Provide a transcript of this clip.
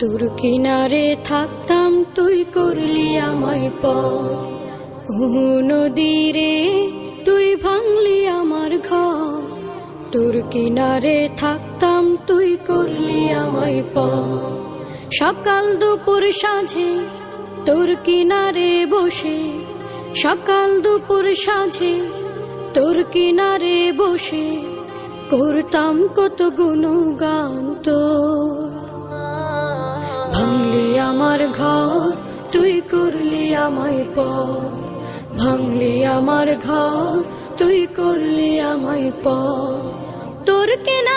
তোর কিনারে থাকতাম তুই করলি আমায় পর, নদীরে তুই ভাঙলি আমার ঘর। তোর কিনারে থাকতাম তুই করলি আমায় পর, সকাল দুপুর সাঁঝে তোর কিনারে বসে, সকাল দুপুর সাঁঝে তোর কিনারে বসে করতাম কত গুণগান তোর। ভাঙলি আমার ঘর তুই করলি আমায় পর, ভাঙলি আমার ঘর তুই করলি আমায় পর। তোর কিনা